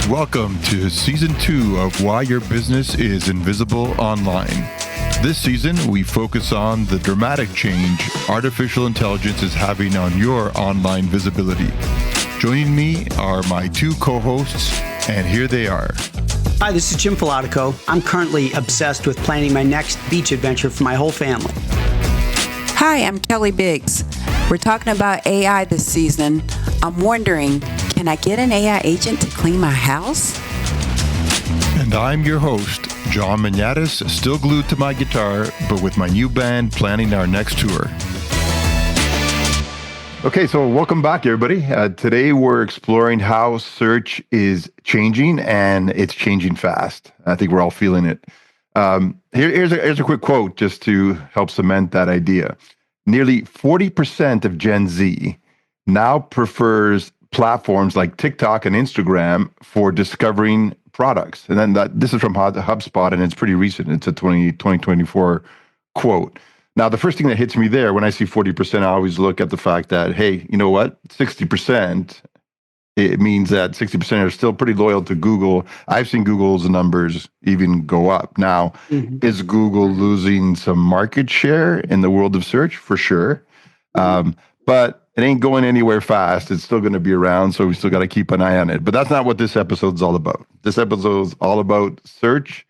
Welcome to Season 2 of Why Your Business is Invisible Online. This season, we focus on the dramatic change artificial intelligence is having on your online visibility. Joining me are my two co-hosts, and here they are. Hi, this is Jim Falotico. I'm currently obsessed with planning my next beach adventure for my whole family. Hi, I'm Kelly Biggs. We're talking about AI this season. I'm wondering, can I get an AI agent to clean my house? And I'm your host, John Maniatis, still glued to my guitar, but with my new band planning our next tour. Okay, so welcome back, everybody. Today we're exploring how search is changing, and it's changing fast. I think we're all feeling it. Here's a quick quote just to help cement that idea. Nearly 40% of Gen Z now prefers platforms like TikTok and Instagram for discovering products. And then this is from HubSpot, and it's pretty recent. It's a 2024 quote. Now, the first thing that hits me there when I see 40%, I always look at the fact that, hey, you know what? 60%, it means that 60% are still pretty loyal to Google. I've seen Google's numbers even go up. Now, is Google losing some market share in the world of search? For sure. But it ain't going anywhere fast. It's still going to be around, so we still got to keep an eye on it. But that's not what this episode's all about. This episode's all about search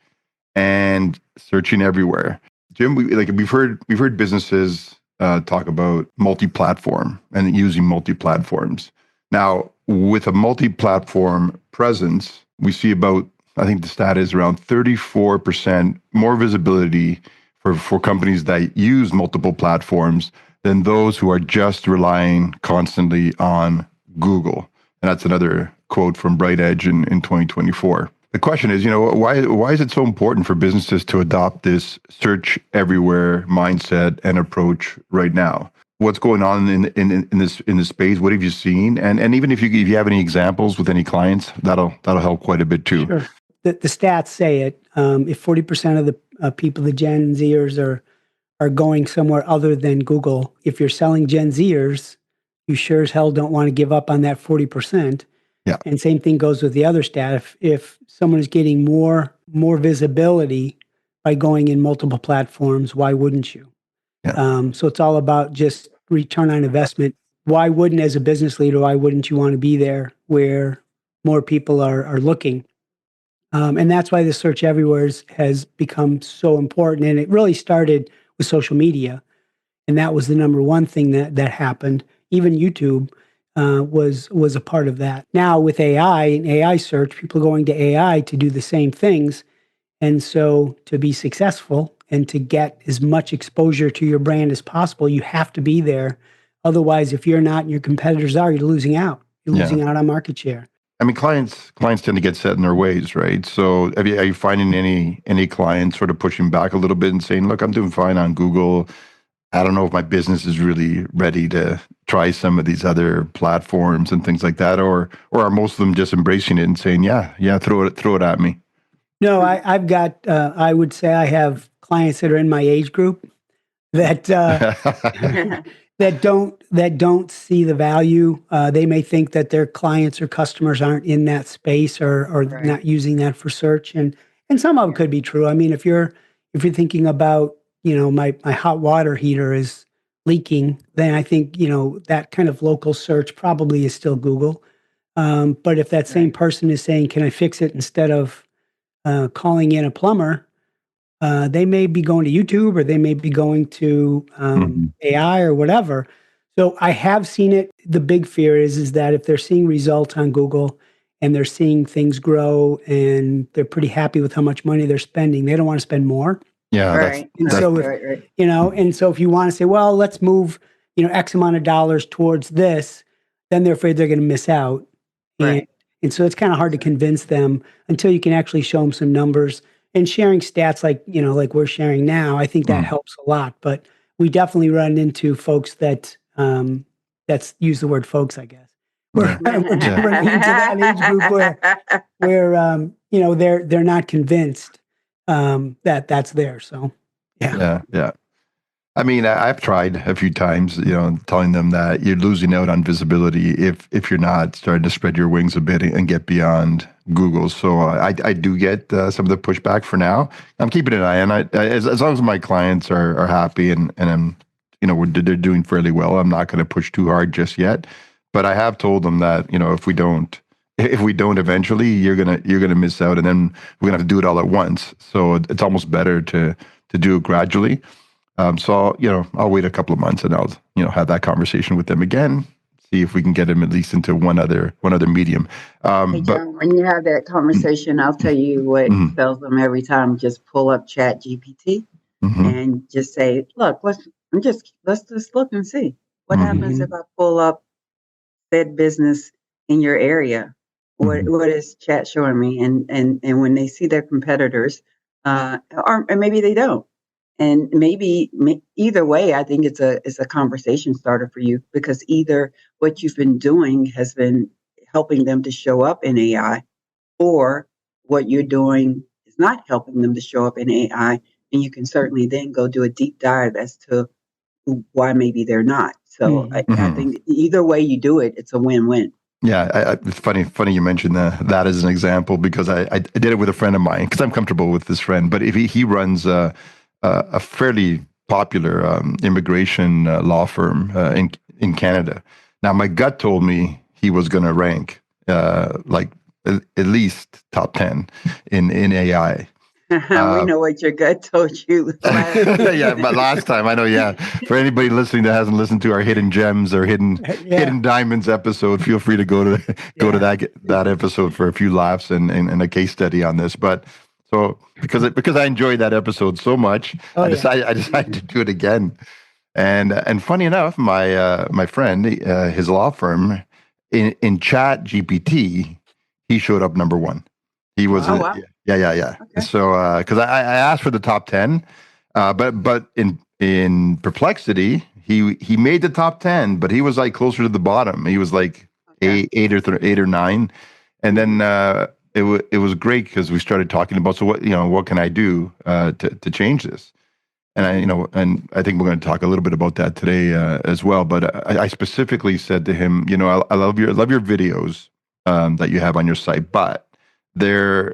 and searching everywhere. Jim, we've heard businesses talk about multi-platform and using multi-platforms. Now, with a multi-platform presence, we see about, I think the stat is around 34% more visibility for companies that use multiple platforms than those who are just relying constantly on Google. And that's another quote from BrightEdge in 2024. The question is, why is it so important for businesses to adopt this search everywhere mindset and approach right now? What's going on in this space? What have you seen? And even if you have any examples with any clients, that'll help quite a bit too. Sure. The stats say it. If 40% of the people, the Gen Zers, are going somewhere other than Google, if you're selling Gen Zers, you sure as hell don't want to give up on that 40%. Yeah. And same thing goes with the other stat. If someone is getting more visibility by going in multiple platforms, why wouldn't you? Yeah. So it's all about just return on investment. Why wouldn't, as a business leader, why wouldn't you want to be there where more people are looking? And that's why the search everywhere has become so important. And it really started with social media. And that was the number one thing that happened. Even YouTube was a part of that. Now with AI and AI search, people are going to AI to do the same things. And so to be successful and to get as much exposure to your brand as possible, you have to be there. Otherwise, if you're not and your competitors are, you're losing out. You're losing out on market share. I mean, clients tend to get set in their ways, right? So are you finding any clients sort of pushing back a little bit and saying, look, I'm doing fine on Google. I don't know if my business is really ready to try some of these other platforms and things like that, or are most of them just embracing it and saying, yeah, throw it at me? No, I've got. I would say I have clients that are in my age group that that don't see the value. They may think that their clients or customers aren't in that space or right. Not using that for search, and some of it could be true. I mean, if you're thinking about, my hot water heater is leaking, then I think, that kind of local search probably is still Google. But if that same person is saying, can I fix it instead of calling in a plumber, they may be going to YouTube or they may be going to AI or whatever. So I have seen it. The big fear is that if they're seeing results on Google and they're seeing things grow and they're pretty happy with how much money they're spending, they don't want to spend more. Yeah, right. And so if you want to say, well, let's move, X amount of dollars towards this, then they're afraid they're going to miss out. Right. And so it's kind of hard to convince them until you can actually show them some numbers and sharing stats like we're sharing now. I think that helps a lot. But we definitely run into folks that's use the word folks, I guess. We're running into that age group where they're not convinced that that's there. So, yeah. Yeah. I mean, I've tried a few times, telling them that you're losing out on visibility if you're not starting to spread your wings a bit and get beyond Google. So I do get some of the pushback for now. I'm keeping an eye on it. As long as my clients are happy and I'm, they're doing fairly well, I'm not going to push too hard just yet. But I have told them that, if we don't eventually, you're gonna miss out, and then we're gonna have to do it all at once. So it's almost better to do it gradually. So I'll wait a couple of months and I'll have that conversation with them again, see if we can get them at least into one other medium. Hey, But John, when you have that conversation, I'll tell you what mhm, tells them every time. Just pull up ChatGPT mhm, and just say, "Look, let's just look and see what mhm, happens Mhm. if I pull up said business in your area. mhm. What is Chat showing me?" And when they see their competitors, or maybe they don't, and either way, I think it's a conversation starter for you, because either what you've been doing has been helping them to show up in AI, or what you're doing is not helping them to show up in AI, and you can certainly then go do a deep dive as to why maybe they're not. So Mhm. I Mhm. think either way you do it, it's a win-win. Yeah, it's funny you mentioned that as an example, because I did it with a friend of mine because I'm comfortable with this friend. But if he runs a fairly popular immigration law firm in Canada. Now, my gut told me he was going to rank like at least top 10 in AI. We know what your gut told you last Yeah, but season. last time I know. Yeah, for anybody listening that hasn't listened to our hidden gems or hidden Yeah. diamonds episode, feel free to go to Yeah. that episode for a few laughs and a case study on this. But so because I enjoyed that episode so much, Oh, yeah. I decided to do it again. And funny enough, my friend, his law firm in Chat GPT, he showed up number one. He was Oh, Wow. wow. yeah. Okay. So because I asked for the top 10, but in Perplexity, he made the top 10, but he was like closer to the bottom. He was like Okay. eight or nine, and then Mhm. it was great because we started talking about, so what can I do to change this? And I think we're going to talk a little bit about that today as well. But I specifically said to him, I love your videos that you have on your site, but they're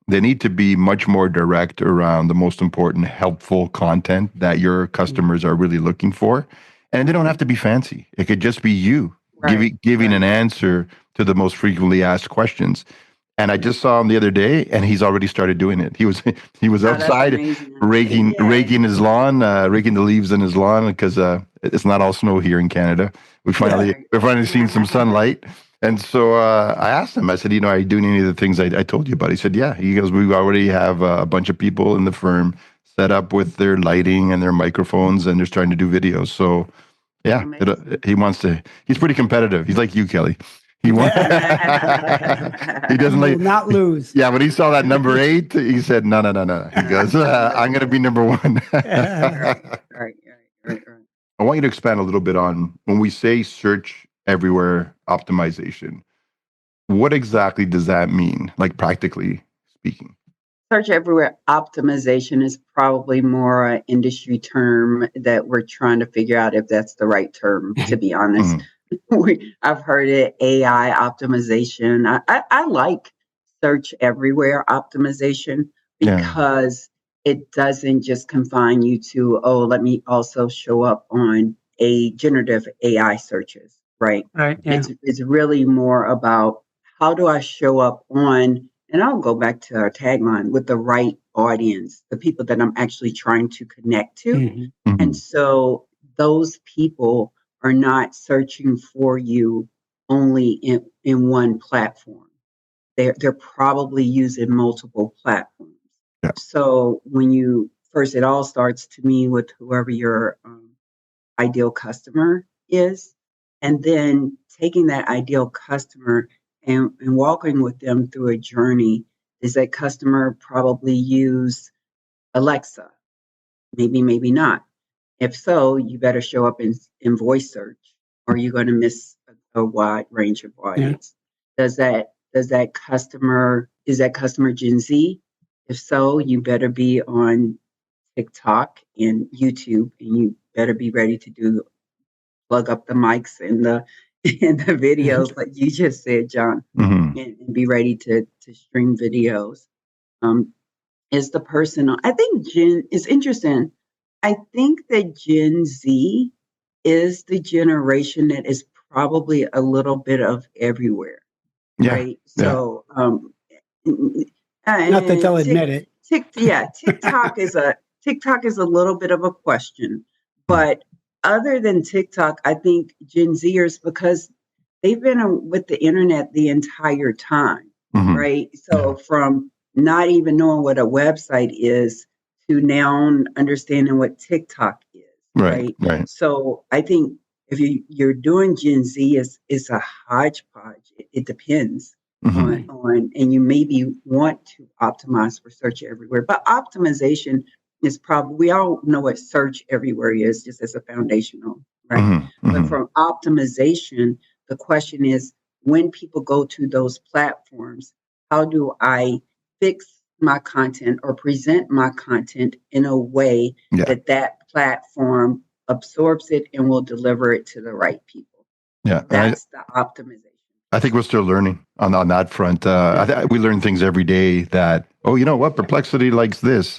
they need to be much more direct around the most important, helpful content that your Mhm. customers are really looking for, and they don't have to be fancy. It could just be you Right. giving Right. an answer to the most frequently asked questions. And I Yeah. just saw him the other day, and he's already started doing it. He was Oh, that's outside amazing. raking Yeah. his lawn, raking the leaves in his lawn because it's not all snow here in Canada. Yeah. Right. We're finally seeing some sunlight, and so I asked him. I said, are you doing any of the things I told you about? He said, yeah. He goes, we already have a bunch of people in the firm set up with their lighting and their microphones, and they're starting to do videos. So yeah, Amazing. he wants to. He's pretty competitive. He's like you, Kelly. He wants. He He doesn't will like. not lose. Yeah, when he saw that number 8, he said, "No, no, no, no." He goes, "I'm going to be number one." Right. Right. Right. Right. I want you to expand a little bit on when we say search everywhere optimization. What exactly does that mean, like practically speaking? Search everywhere optimization is probably more an industry term that we're trying to figure out if that's the right term, to be honest. Mhm. I've heard it AI optimization. I like search everywhere optimization, Yeah. because it doesn't just confine you to, oh, let me also show up on a generative AI searches, right? Right. Yeah. It's really more about how do I show up on, and I'll go back to our tagline, with the right audience, the people that I'm actually trying to connect to. Mhm. And Mhm. so those people are not searching for you only in one platform. They're probably using multiple platforms. Yeah. So it all starts to me with whoever your ideal customer is, and then taking that ideal customer and walking with them through a journey. Does that customer probably use Alexa? Maybe, maybe not. If so, you better show up in voice search, or you're going to miss a wide range of Yeah. audience. Does that customer is that customer Gen Z? If so, you better be on TikTok and YouTube, and you better be ready to plug up the mics and the and the videos, like you just said, John, and be ready to stream videos. Is the person? I think it's interesting. I think that Gen Z is the generation that is probably a little bit of everywhere, right? So, not that they'll admit it. TikTok is a little bit of a question, but other than TikTok, I think Gen Zers, because they've been with the internet the entire time, right? So from not even knowing what a website is to now understanding what TikTok is, right? So I think if you're doing Gen Z, it's a hodgepodge. It depends on, and you maybe want to optimize for search everywhere, but optimization is probably, we all know what search everywhere is, just as a foundational, right? But from optimization, the question is, when people go to those platforms, how do I fix my content or present my content in a way that platform absorbs it and will deliver it to the right people? That's the optimization. I think we're still learning on that front. We learn things every day that, you know what, Perplexity likes this,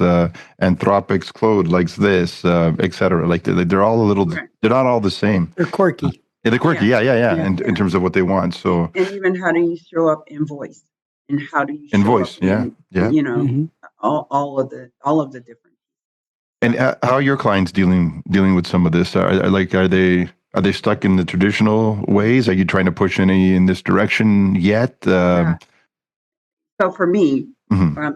Anthropic's Claude likes this, et cetera. Like they're all a little, they're not all the same. They're quirky. They're quirky, in terms of what they want. So, and even how do you show up in voice, and how do you show voice, up you know, all of the different. And how are your clients dealing with some of this? Are they stuck in the traditional ways? Are you trying to push any in this direction yet? So for me,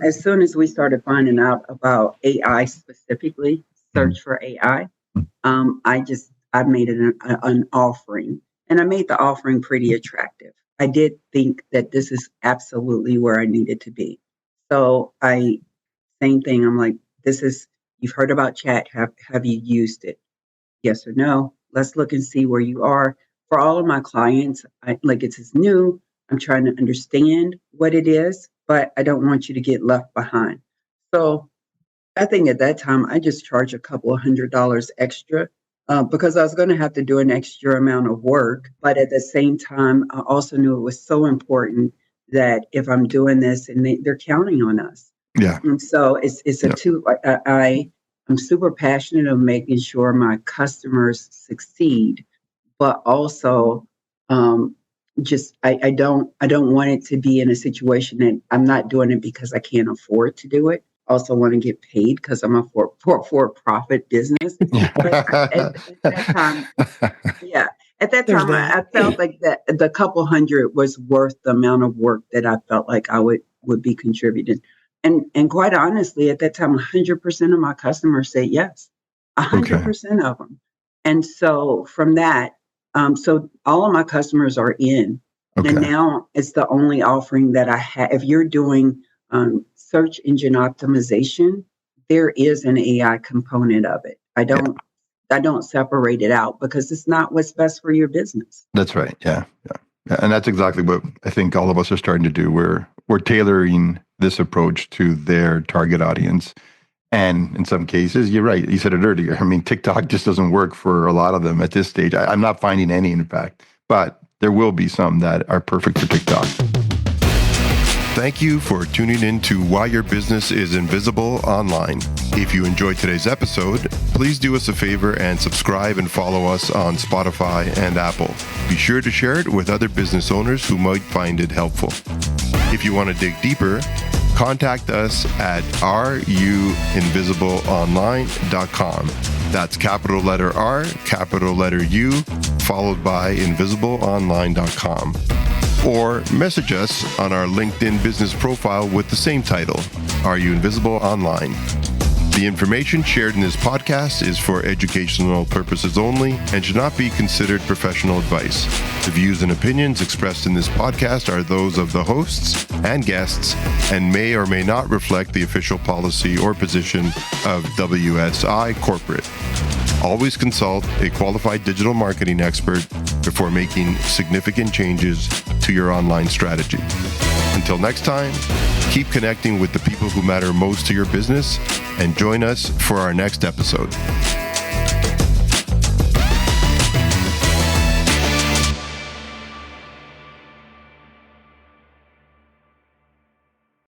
as soon as we started finding out about AI specifically, search for AI, I made it an offering, and I made the offering pretty attractive. I did think that this is absolutely where I needed to be. So same thing. I'm like, you've heard about chat. Have you used it? Yes or no? Let's look and see where you are. For all of my clients, it's new. I'm trying to understand what it is, but I don't want you to get left behind. So I think at that time, I just charged a couple of $100 extra because I was going to have to do an extra amount of work. But at the same time, I also knew it was so important that if I'm doing this, and they're counting on us. Yeah. And so it's a two. I'm super passionate of making sure my customers succeed, but also I don't want it to be in a situation that I'm not doing it because I can't afford to do it. I also want to get paid because I'm a for-profit business. But at that time, I felt like that the couple hundred was worth the amount of work that I felt like I would be contributing. And quite honestly, at that time, 100% of my customers said yes, 100% of them. And so from that, so all of my customers are in. And now it's the only offering that I have. If you're doing search engine optimization, there is an AI component of it. I don't separate it out because it's not what's best for your business. That's right. Yeah. And that's exactly what I think all of us are starting to do. We're tailoring this approach to their target audience. And in some cases, you're right. You said it earlier. I mean, TikTok just doesn't work for a lot of them at this stage. I'm not finding any, in fact, but there will be some that are perfect for TikTok. Thank you for tuning in to Why Your Business is Invisible Online. If you enjoyed today's episode, please do us a favor and subscribe and follow us on Spotify and Apple. Be sure to share it with other business owners who might find it helpful. If you want to dig deeper, contact us at ruinvisibleonline.com. That's capital letter R, capital letter U, followed by invisibleonline.com. Or message us on our LinkedIn business profile with the same title, Are You Invisible Online? The information shared in this podcast is for educational purposes only and should not be considered professional advice. The views and opinions expressed in this podcast are those of the hosts and guests and may or may not reflect the official policy or position of WSI Corporate. Always consult a qualified digital marketing expert before making significant changes to to your online strategy. Until next time, keep connecting with the people who matter most to your business and join us for our next episode.